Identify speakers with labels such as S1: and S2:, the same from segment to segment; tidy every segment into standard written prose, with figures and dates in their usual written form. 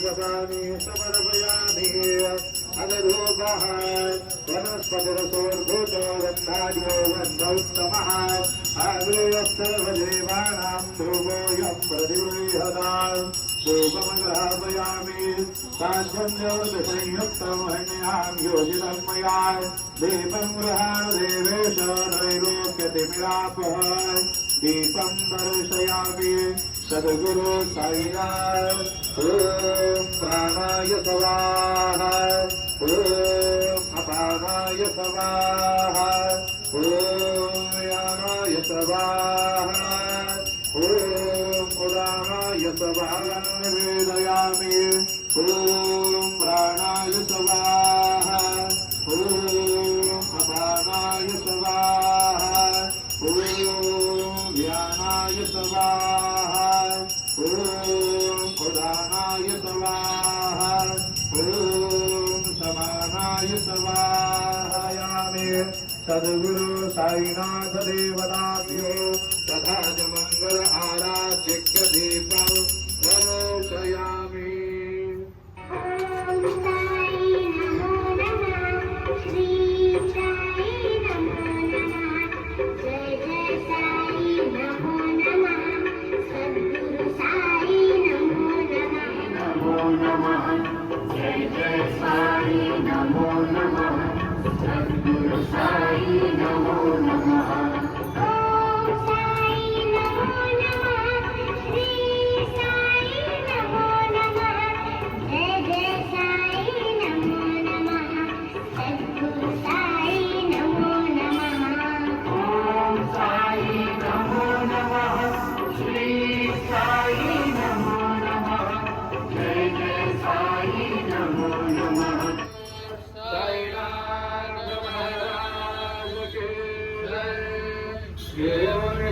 S1: सदानी समर्पयामि अदरूपः वनस्पतिरसोर्भूत गन्धाढ्यो गन्धोत्तमः आग्रेयस्तर्वदेवानां धूपोऽयं प्रतिगृह्यताम् धूपमग्रापयामि साध्यन्योदसंयुक्तं हन्यां योजितं मया दीपं गृहाण देवेश त्रैलोक्यतिमिरापः दीपं दर्शयामि सद्गुरु साईनाथ ओम प्राणाय स्वाहा ओम अपानाय स्वाहा ओम यानाय स्वाहा ओम उदानाय स्वाहा वेदयामि ओम प्राणाय स्वाहा ओम अपानाय स्वाहा ओम यानाय स्वाहा ओम उदानाय स्वाहा ओम समानाय स्वाहायामि सद्गुरु साईनाथ देवताभ्यो तथा च मंगल आराध्यक्य दीपं दर्शयामि।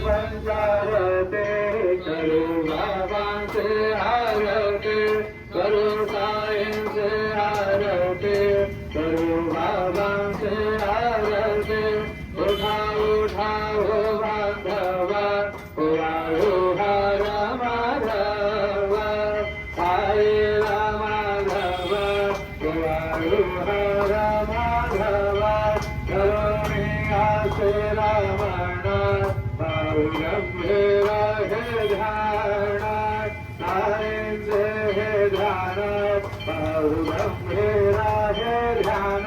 S1: पंचारते करो बाबा से आरते करो साईं से आरते करो बाबा से आरते उठाओ उठाओ बांधवा उड़ाओ हर माधवा साई रामाधव उड़ाओ हर माधवा करो मिया से रावण मेरा है ध्यान साईं से है ध्यान मेरा है ध्यान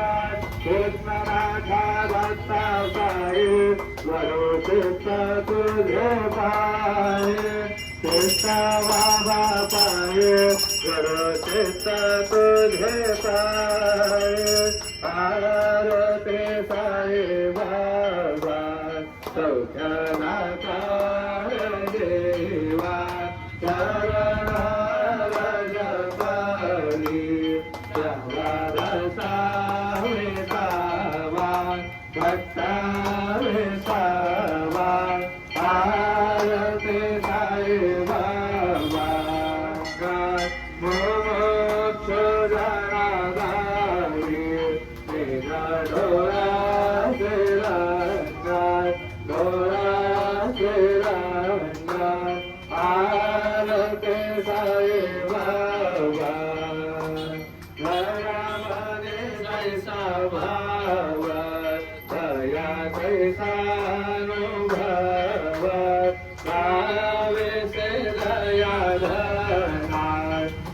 S1: कृष्ण राधा दत्ता साई वरो चित्त तुझे पाए कृष्ण बाबा पाए वरो चित्त तुझे पाए आरती साई बाबा सौख्यनाकार देवा चरणरजपाली चवरसावितावा भक्तावितावा आरती साई बाबा मोक्ष जनाधारी तेरा डोरा तेरा आरती साई बाबा मने जैसा भाव दया कैसा अनुभव भावे से दया धना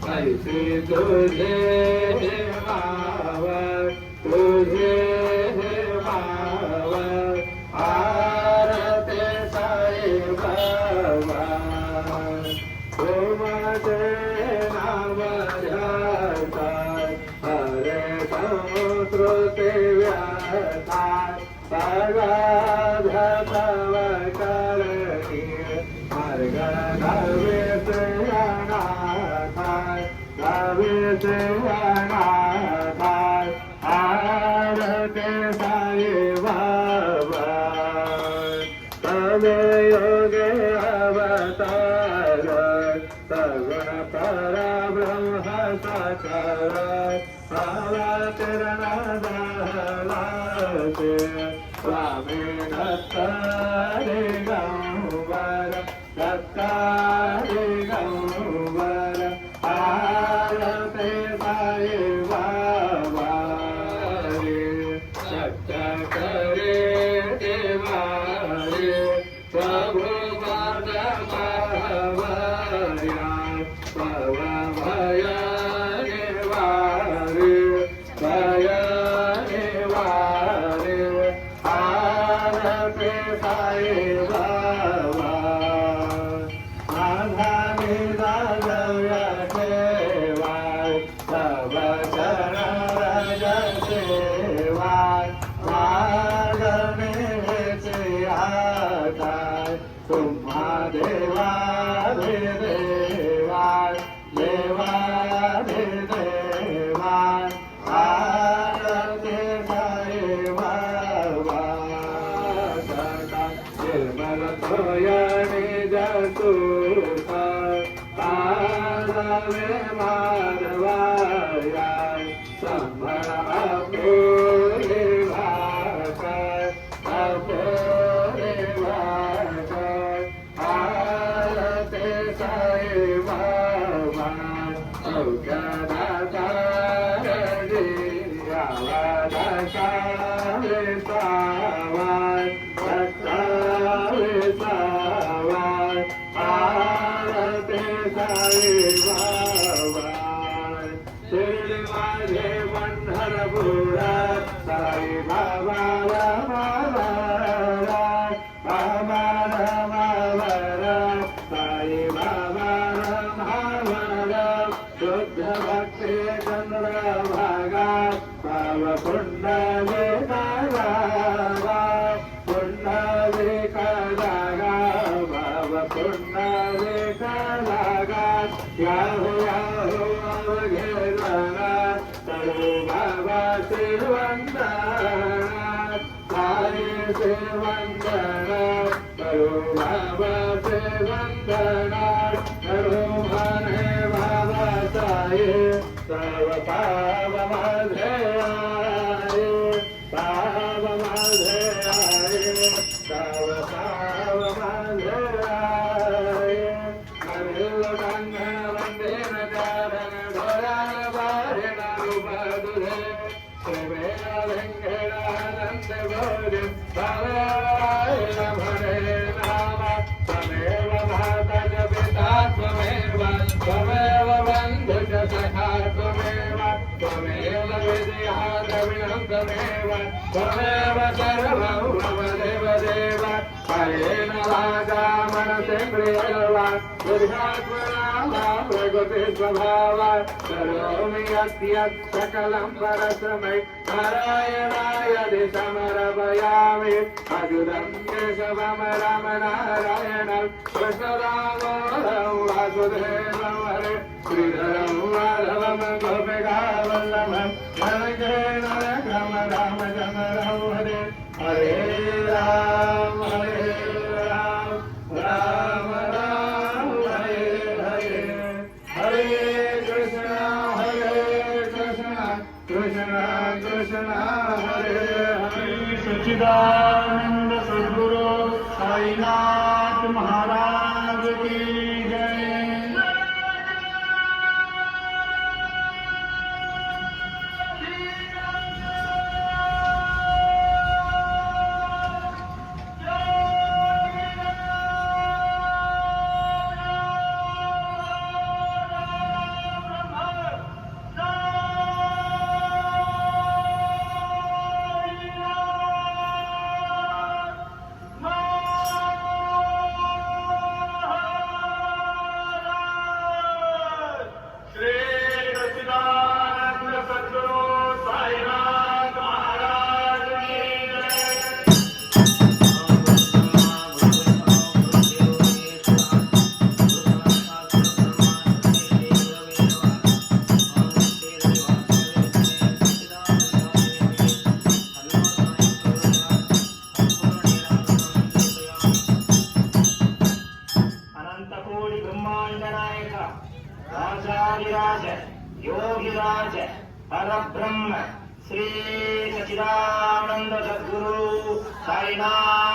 S1: कैसे तुझे भाव तुझे भाव आरती साई बाबा तुमचे नाम ध्याता हरे समुद्र ते व्याथा सगाध तव करणी मार्ग नवे से अनाथा नवे से अनाथा आरती साई बाबा तवे योगे अवतार सगुण परब्रह्म साकार अवतरण दहलाते स्वामी दत्त दिगंबर दत्त दिगंबर आरती वावा सदा निर्मल सोयणे जसुता पालवे माधवाया संभळ अपुरे भाषा अपुरे भाषा आरते साई बाबा औषधाचा साई बाबा साई बाबा शुद्ध भक्ति चंद्रभागा भाव पुंडले कागा पुंडले कागा भाव पुंडले कागा याहू याहू अवघेलना तरू बाबा श्रीवंदना साई श्रीवंदना तरू बाबा श्रीवंदना तरू म्हणे बाबा साई सर्व पाव माझे आहे पाव माझे आहे सर्व पाव माझे आहे अनिल गंगण वंदेन कारण धोरण बाहेर रूप दुधे श्रीवेण व्यंकटानंद गोरी भवेवायन म्हणे नाम त्वमेव माता च पिता त्वमेव त्वमेव बंधु च सखा त्वमेव त्वमेव विद्या द्रविणं त्वमेव त्वमेव सर्वं मम देव देव कायेन वाचा मनसेन्द्रियर्वा बुद्ध्यात्मना प्रकृति स्वभावा करोमि यद्यत् सकलं परस्मै नारायणाय समर्पयामि अच्युतं केशवं रामनारायणं कृष्णदामोदरं वासुदेवं हरे श्रीधरं माधवं गोपिकावल्लभं जनकेन रामचन्द्रं हरे हरे राम राम राम हरे हरे हरे कृष्ण कृष्ण कृष्ण हरे हरे
S2: सच्चिदानंद सद्गुरु साईनाथ महाराज की जय।
S3: राजाधिराज योगिराज परब्रह्म श्री सच्चिदानंद सद्गुरु साईनाथ